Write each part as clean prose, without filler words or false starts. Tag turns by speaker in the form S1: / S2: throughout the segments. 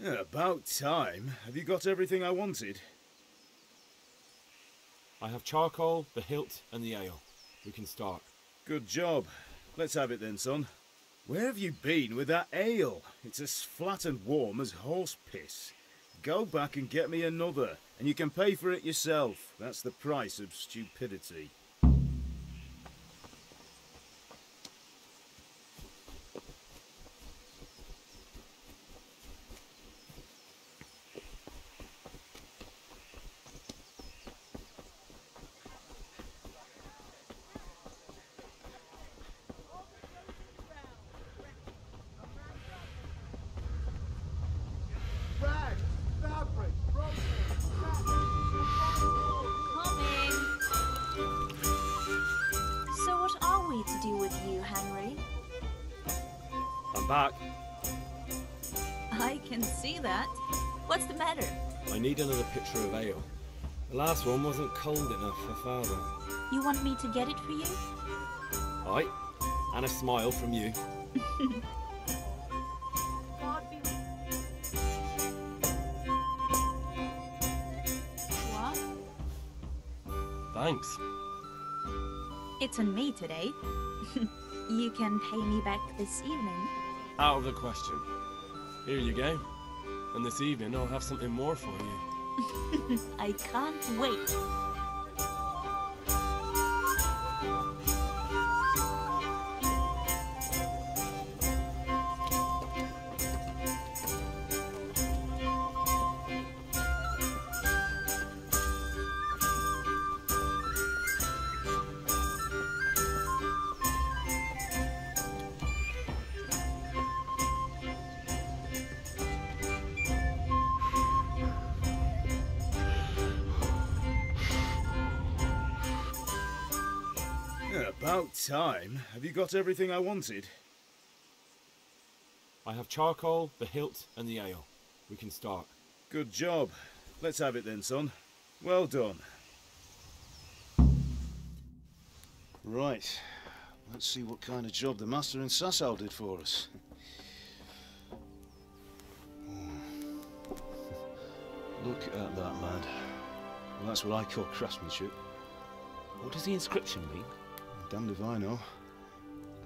S1: Yeah, about time. Have you got everything I wanted?
S2: I have charcoal, the hilt, and the ale. We can start.
S1: Good job. Let's have it then, son. Where have you been with that ale? It's as flat and warm as horse piss. Go back and get me another, and you can pay for it yourself. That's the price of stupidity.
S3: To do with you, Henry.
S2: I'm back.
S3: I can see that. What's the matter?
S2: I need another pitcher of ale. The last one wasn't cold enough for Father.
S3: You want me to get it for you?
S2: Aye, and a smile from you.
S3: What?
S2: Thanks.
S3: It's on me today. You can pay me back this evening.
S2: Out of the question. Here you go. And this evening I'll have something more for you.
S3: I can't wait.
S1: About time. Have you got everything I wanted?
S2: I have charcoal, the hilt, and the ale. We can start.
S1: Good job. Let's have it then, son. Well done. Right. Let's see what kind of job the master in Sasau did for us. Look at that, lad. Well, that's what I call craftsmanship. What does the inscription mean? Damned if I know.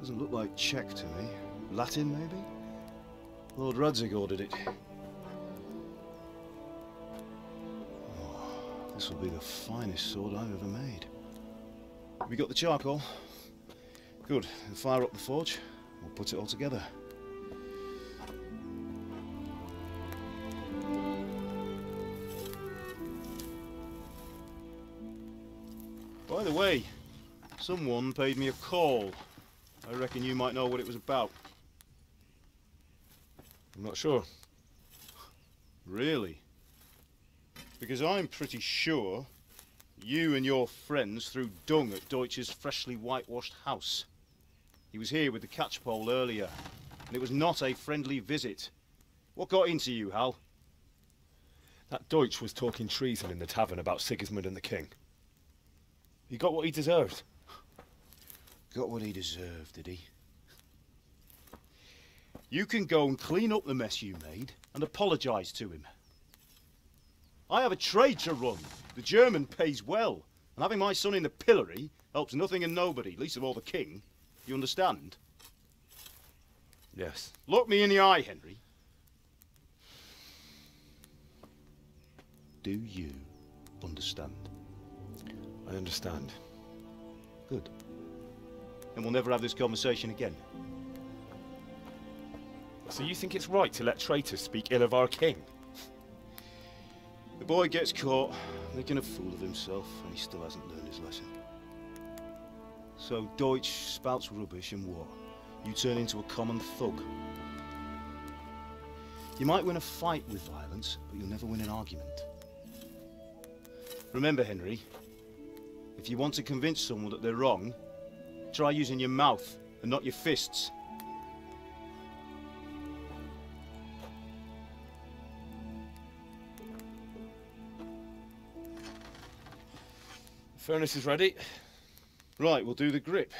S1: Doesn't look like Czech to me. Latin, maybe? Lord Radzig ordered it. Oh, this will be the finest sword I've ever made. Have you got the charcoal? Good. Then fire up the forge. We'll put it all together. By the way, someone paid me a call. I reckon you might know what it was about.
S2: I'm not sure.
S1: Really? Because I'm pretty sure you and your friends threw dung at Deutsch's freshly whitewashed house. He was here with the catchpole earlier, and it was not a friendly visit. What got into you, Hal?
S2: That Deutsch was talking treason in the tavern about Sigismund and the king. He got what he deserved.
S1: Got what he deserved, did he? You can go and clean up the mess you made and apologise to him. I have a trade to run. The German pays well, and having my son in the pillory helps nothing and nobody, least of all the king. You understand?
S2: Yes.
S1: Look me in the eye, Henry. Do you understand?
S2: I understand.
S1: Good. Then we'll never have this conversation again.
S2: So you think it's right to let traitors speak ill of our king?
S1: The boy gets caught, making a fool of himself, and he still hasn't learned his lesson. So Deutsch spouts rubbish, and what? You turn into a common thug. You might win a fight with violence, but you'll never win an argument. Remember, Henry, if you want to convince someone that they're wrong, try using your mouth and not your fists.
S2: The furnace is ready.
S1: Right, we'll do the grip.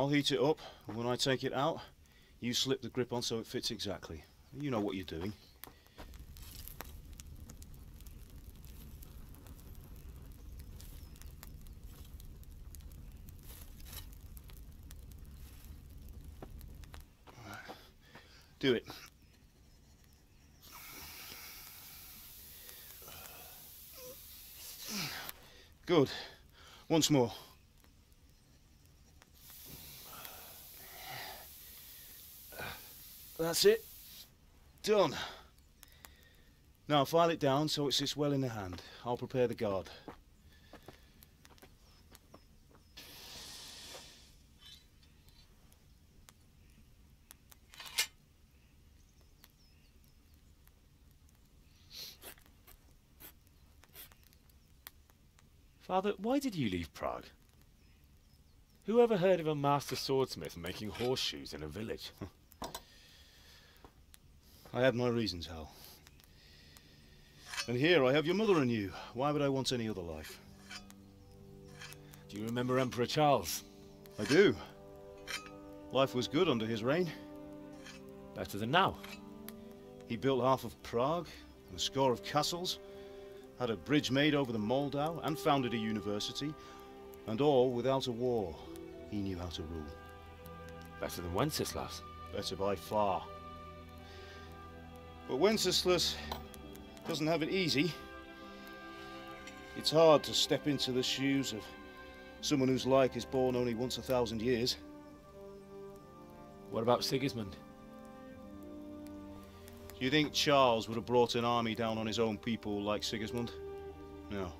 S1: I'll heat it up, and when I take it out, you slip the grip on so it fits exactly. You know what you're doing. Do it. Good. Once more. That's it. Done. Now file it down so it sits well in the hand. I'll prepare the guard.
S2: Father, why did you leave Prague? Who ever heard of a master swordsmith making horseshoes in a village?
S1: I had my reasons, Hal. And here I have your mother and you. Why would I want any other life?
S2: Do you remember Emperor Charles?
S1: I do. Life was good under his reign.
S2: Better than now.
S1: He built half of Prague, and a score of castles, had a bridge made over the Moldau, and founded a university, and all without a war. He knew how to rule.
S2: Better than Wenceslas.
S1: Better by far. But Wenceslas doesn't have it easy. It's hard to step into the shoes of someone whose like is born only once 1,000 years.
S2: What about Sigismund?
S1: Do you think Charles would have brought an army down on his own people like Sigismund? No.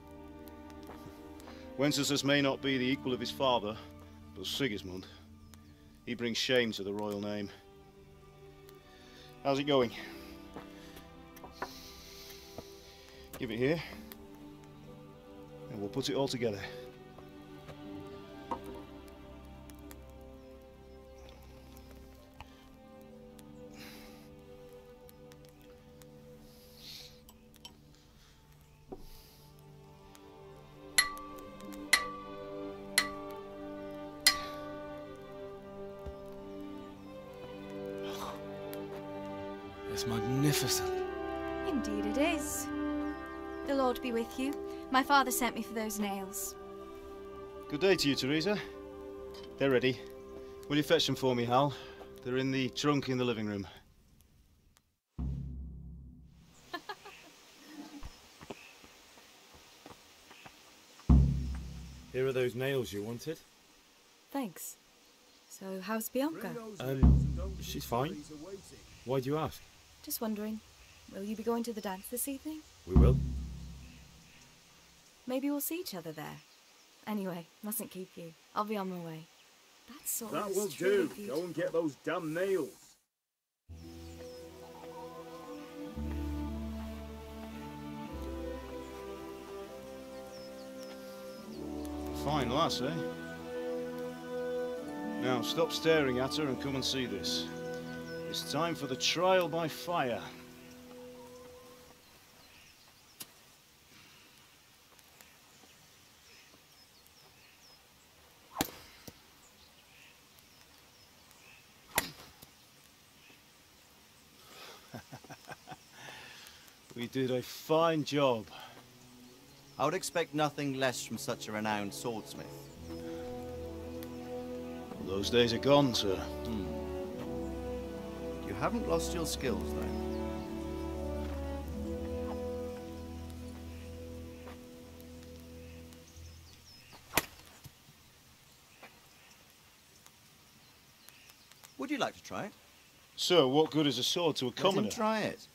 S1: Wenceslas may not be the equal of his father, but Sigismund, he brings shame to the royal name. How's it going? Give it here, and we'll put it all together.
S2: It's magnificent.
S4: Indeed it is. The Lord be with you. My father sent me for those nails.
S1: Good day to you, Teresa. They're ready. Will you fetch them for me, Hal? They're in the trunk in the living room.
S2: Here are those nails you wanted.
S4: Thanks. So, how's Bianca?
S2: She's fine. Why do you ask?
S4: Just wondering, will you be going to the dance this evening?
S2: We will.
S4: Maybe we'll see each other there. Anyway, mustn't keep you. I'll be on my way. That's all.
S5: That will do. Go and get those damn nails.
S1: Fine lass, eh? Now stop staring at her and come and see this. It's time for the trial by fire. We did a fine job.
S6: I would expect nothing less from such a renowned swordsmith.
S1: Well, those days are gone, sir.
S6: You haven't lost your skills, then. Would you like to try it?
S1: Sir, what good is a sword to a
S6: Let
S1: commoner?
S6: him try it.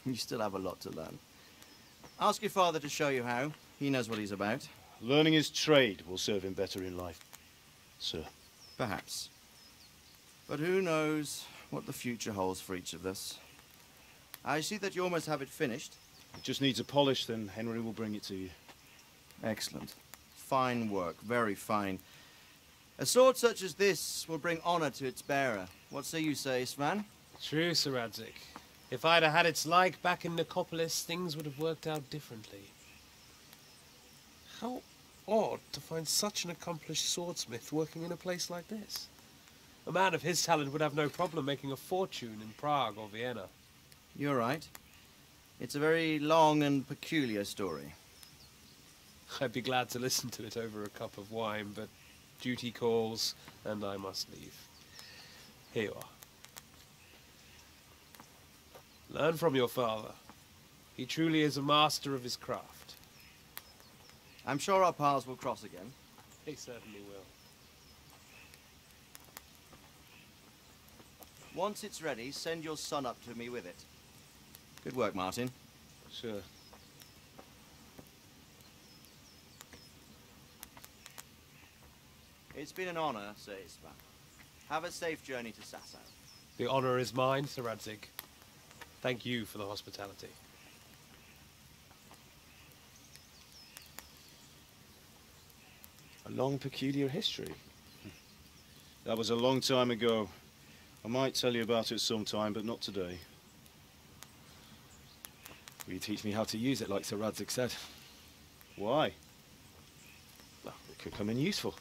S6: You still have a lot to learn. Ask your father to show you how. He knows what he's about.
S1: Learning his trade will serve him better in life, sir.
S6: Perhaps. But who knows what the future holds for each of us. I see that you almost have it finished.
S1: It just needs a polish, then Henry will bring it to you.
S6: Excellent. Fine work. Very fine. A sword such as this will bring honor to its bearer. What say you, Svan?
S7: True, Sir Radzik. If I'd have had its like back in Nicopolis, things would have worked out differently. How odd to find such an accomplished swordsmith working in a place like this. A man of his talent would have no problem making a fortune in Prague or Vienna.
S6: You're right. It's a very long and peculiar story.
S7: I'd be glad to listen to it over a cup of wine, but duty calls, and I must leave. Here you are. Learn from your father. He truly is a master of his craft.
S6: I'm sure our paths will cross again.
S7: He certainly will.
S6: Once it's ready, send your son up to me with it. Good work, Martin.
S1: Sir.
S6: It's been an honor, Sir Ispan. Have a safe journey to Sasau.
S7: The honor is mine, Sir Radzik. Thank you for the hospitality.
S2: A long, peculiar history.
S1: That was a long time ago. I might tell you about it sometime, but not today.
S2: Will you teach me how to use it, like Sir Radzik said?
S1: Why?
S2: Well, it could come in useful.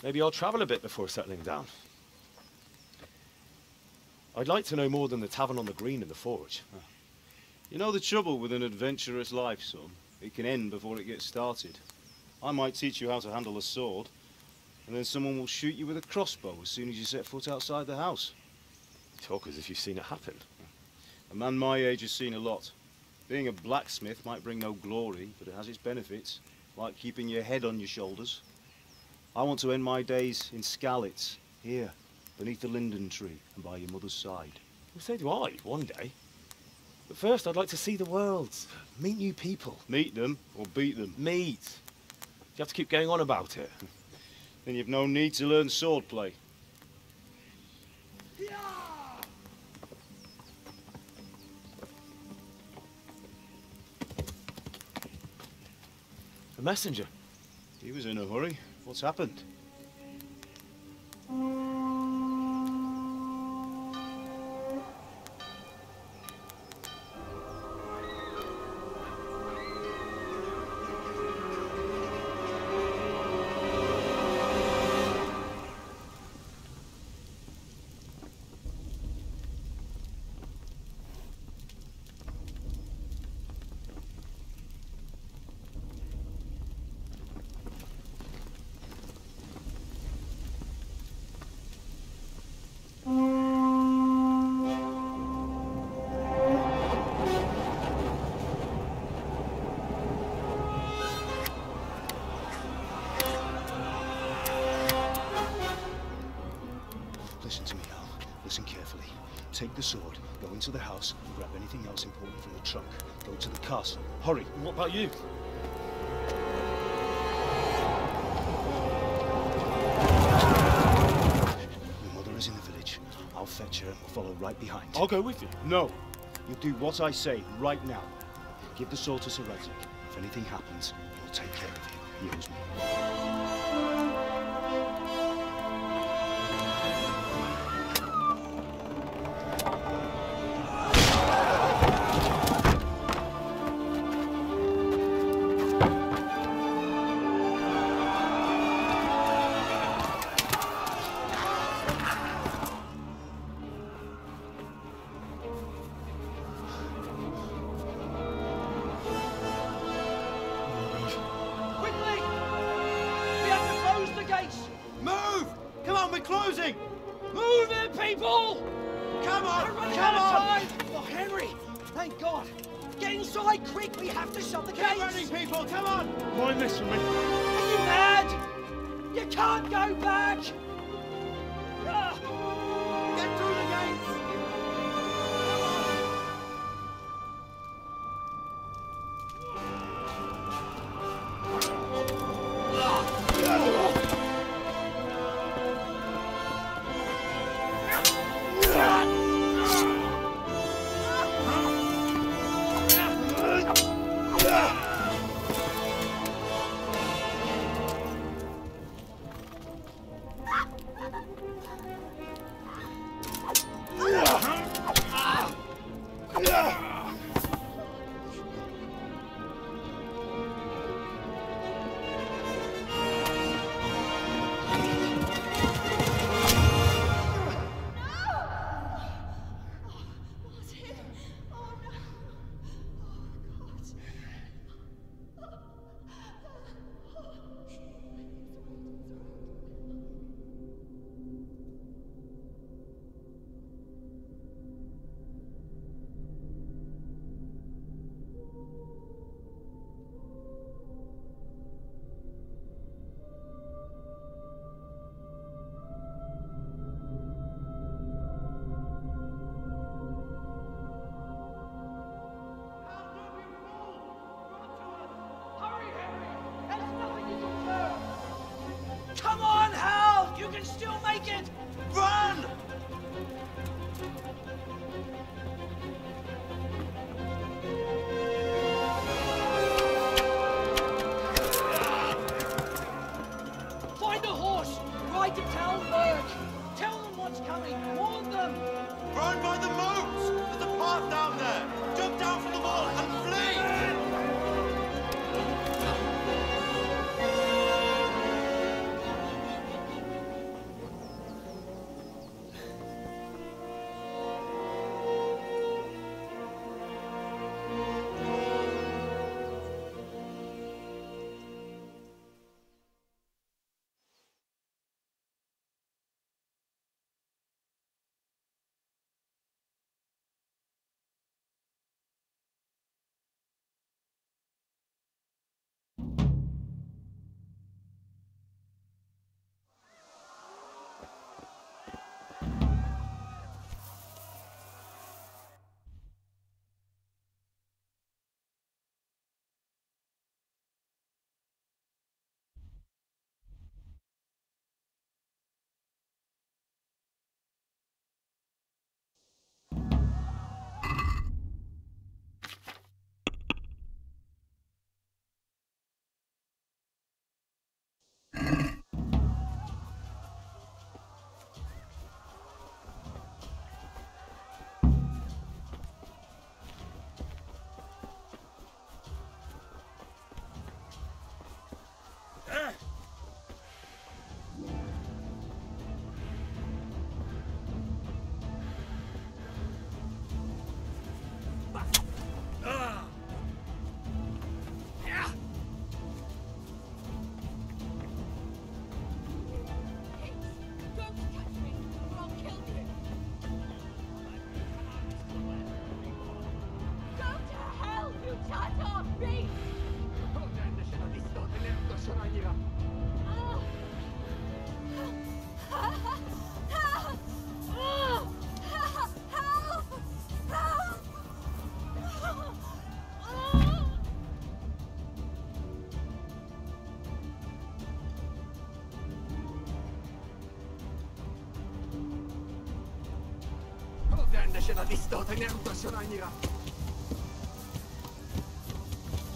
S2: Maybe I'll travel a bit before settling down. I'd like to know more than the tavern on the green and the forge.
S1: You know the trouble with an adventurous life, son? It can end before it gets started. I might teach you how to handle a sword, and then someone will shoot you with a crossbow as soon as you set foot outside the house.
S2: You talk as if you've seen it happen.
S1: A man my age has seen a lot. Being a blacksmith might bring no glory, but it has its benefits, like keeping your head on your shoulders. I want to end my days in Skalitz, here, beneath the linden tree and by your mother's side.
S2: Well, so do I, one day. But first, I'd like to see the world, meet new people.
S1: Meet them or beat them.
S2: Meet. You have to keep going on about it.
S1: Then you've no need to learn swordplay.
S2: A messenger.
S1: He was in a hurry. What's happened? Listen to me now. Listen carefully. Take the sword, go into the house, and grab anything else important from the trunk. Go to the castle. Hurry.
S2: And what about you?
S1: Your mother is in the village. I'll fetch her and we'll follow right behind.
S2: I'll go with you.
S1: No. You'll do what I say right now. Give the sword to Sir Radzik. If anything happens, he'll take care of you. He owes me.
S6: Move! Come on, we're closing!
S7: Move it, people!
S6: Come on!
S7: We're running
S6: Come
S7: out
S6: on!
S7: of time! Oh, Henry! Thank God! Get inside, quick! We have to shut the
S6: Keep
S7: gates!
S6: running, people! Come on!
S2: Mind this for me.
S7: Are you mad? You can't go back! Ah!
S6: Get through the gates!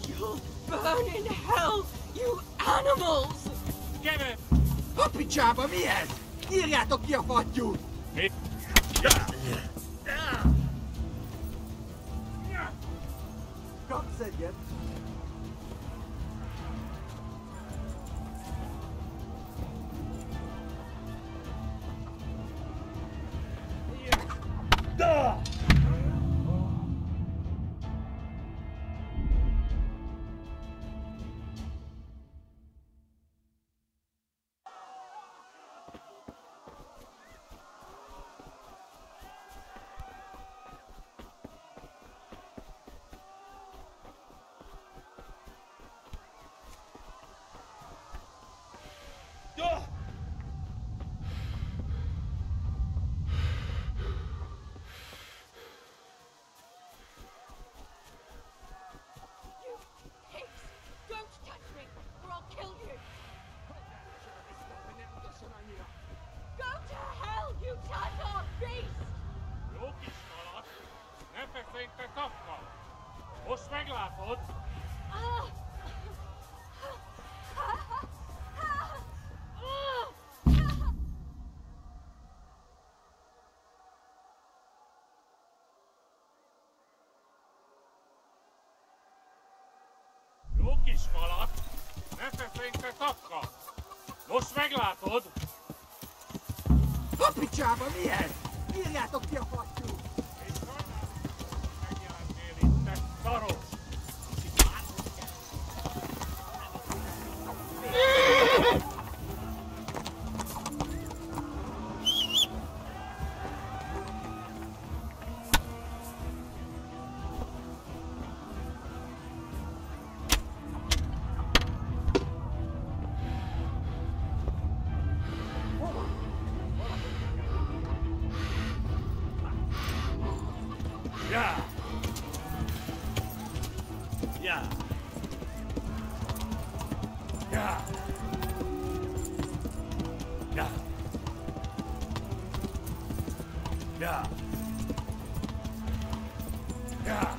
S8: You'll burn in hell, you animals!
S5: Get it!
S9: Hoppy Jabba, mihez? Írjátok ki a fattyút! Kapsz egyet?
S5: Most meglátod? Jó kis falat, ne feszénk te takkal! Most meglátod?
S9: Hoppy Jabba, mihez? Írjátok ki a fattyút!
S5: És sajnálom, hogy megjelentél itt, te szaros!
S2: Yeah. Yeah. Yeah. Yeah. Yeah. Yeah.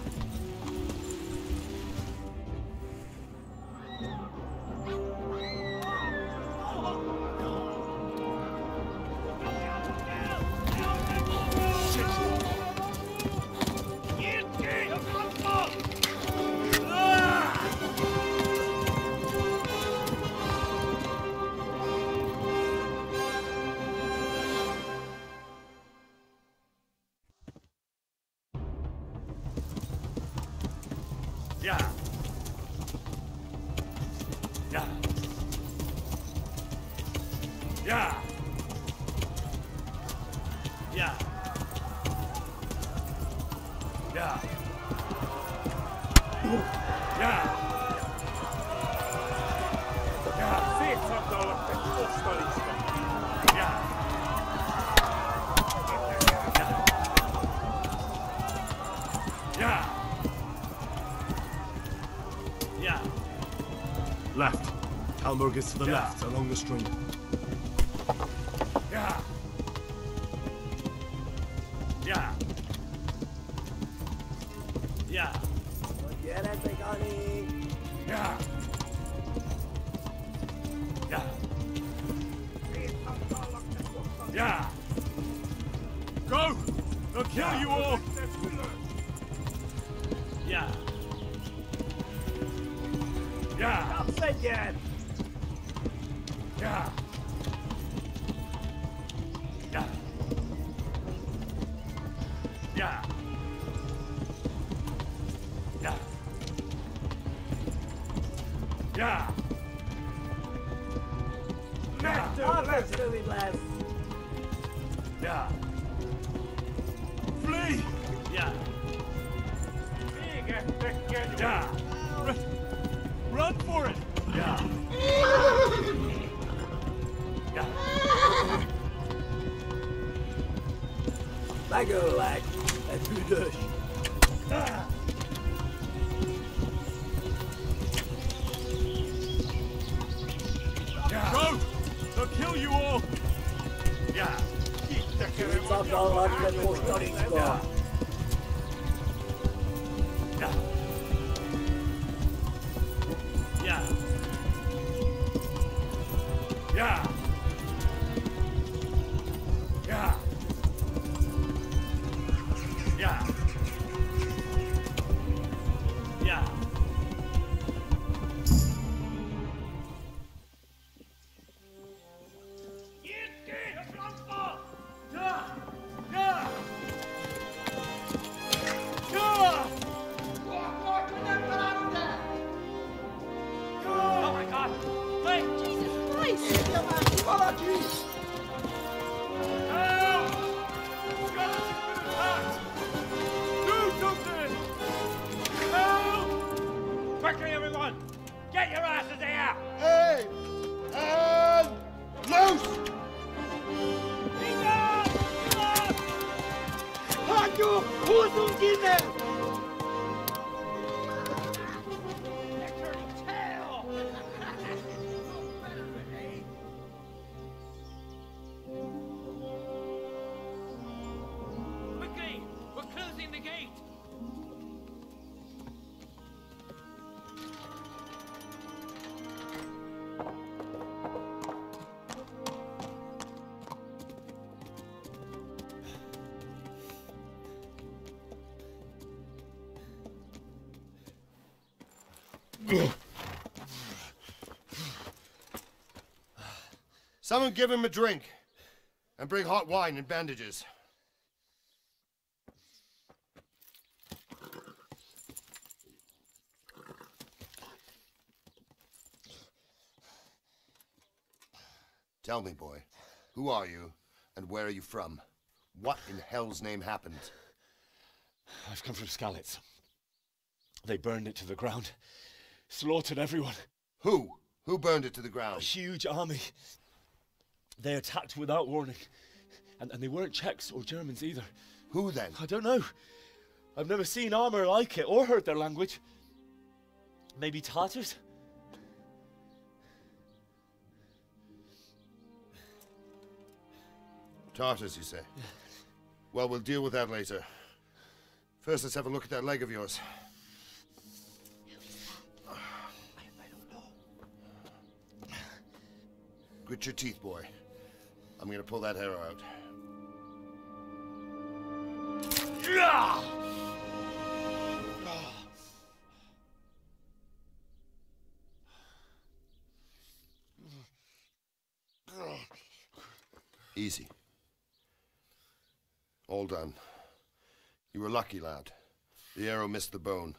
S2: Yeah. Yeah. Yeah. Yeah. Yeah. Yeah. Yeah.
S5: Szétszabdalak egy postalista!
S2: Yeah. Yeah. Yeah.
S10: Left. Kalmurg is to the
S2: Yeah.
S10: left, along the stream.
S2: Yeah. Yeah. Yeah.
S9: Gyertek, Ali!
S2: Yeah. Yeah. Yeah.
S10: Go! They'll kill you all!
S2: Yeah. Yeah.
S9: Kapsz egyet!
S2: Yeah. Yeah. Yeah. Yeah. Yeah.
S9: Absolutely blessed!
S2: Yeah.
S10: Flee!
S2: Yeah.
S5: Égettek kenyó!
S2: Yeah.
S10: Run for it!
S2: Yeah. Yeah.
S9: Megöllek! Egy büdös!
S10: Go! They'll kill you all!
S2: Yeah.
S5: Itt tekerem a
S9: Szakdalak, egy
S5: nyakát!
S9: postalicska!
S8: the gate!
S11: Someone give him a drink. And bring hot wine and bandages. Tell me, boy, who are you and where are you from? What in hell's name happened?
S2: I've come from Skalitz. They burned it to the ground. Slaughtered everyone.
S11: Who? Who burned it to the ground?
S2: A huge army. They attacked without warning. And they weren't Czechs or Germans either.
S11: Who then?
S2: I don't know. I've never seen armor like it or heard their language. Maybe Tatars?
S11: Tartars, you say? Well, we'll deal with that later. First, let's have a look at that leg of yours.
S8: I don't know.
S11: Grit your teeth, boy. I'm gonna pull that arrow out. Easy. All done. You were lucky, lad. The arrow missed the bone.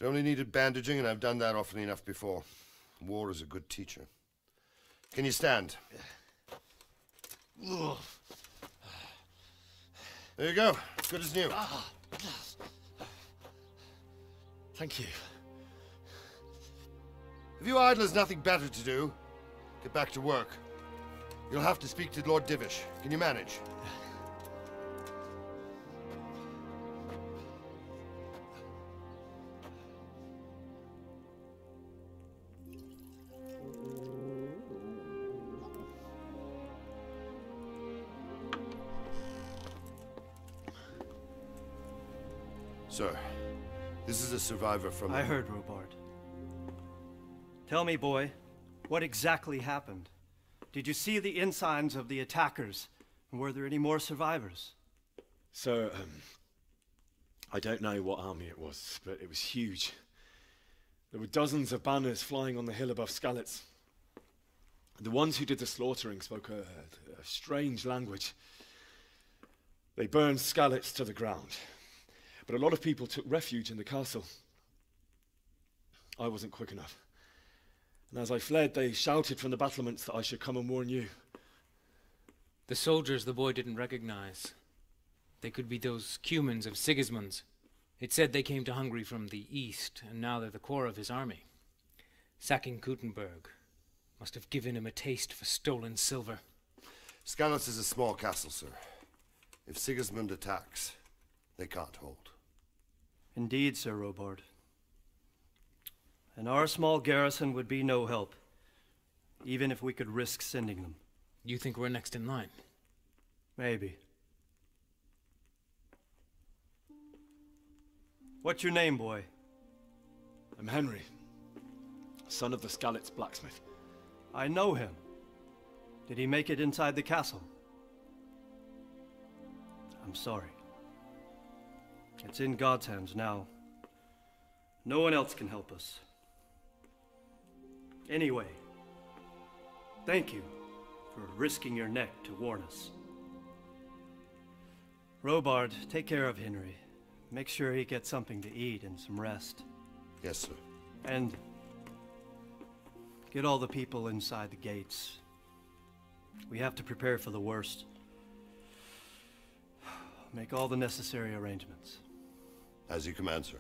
S11: It only needed bandaging, and I've done that often enough before. War is a good teacher. Can you stand? There you go. Good as new.
S2: Thank you.
S11: If you idlers nothing better to do, get back to work. You'll have to speak to Lord Divish. Can you manage? Sir, this is a survivor from...
S12: I heard, Robard. Tell me, boy, what exactly happened? Did you see the ensigns of the attackers? And were there any more survivors?
S2: So, I don't know what army it was, but it was huge. There were dozens of banners flying on the hill above Skalitz. The ones who did the slaughtering spoke a strange language. They burned Skalitz to the ground. But a lot of people took refuge in the castle. I wasn't quick enough. And as I fled, they shouted from the battlements that I should come and warn you.
S13: The soldiers the boy didn't recognize. They could be those Cumans of Sigismund's. It said they came to Hungary from the east, and now they're the core of his army. Sacking Gutenberg must have given him a taste for stolen silver.
S11: Skalitz is a small castle, sir. If Sigismund attacks, they can't hold.
S12: Indeed, Sir Robard. And our small garrison would be no help, even if we could risk sending them.
S13: You think we're next in line?
S12: Maybe. What's your name, boy?
S2: I'm Henry, son of the Skalitz blacksmith.
S12: I know him. Did he make it inside the castle? I'm sorry. It's in God's hands now. No one else can help us. Anyway, thank you for risking your neck to warn us. Robard, take care of Henry. Make sure he gets something to eat and some rest.
S11: Yes, sir.
S12: And get all the people inside the gates. We have to prepare for the worst. Make all the necessary arrangements.
S11: As you command, sir.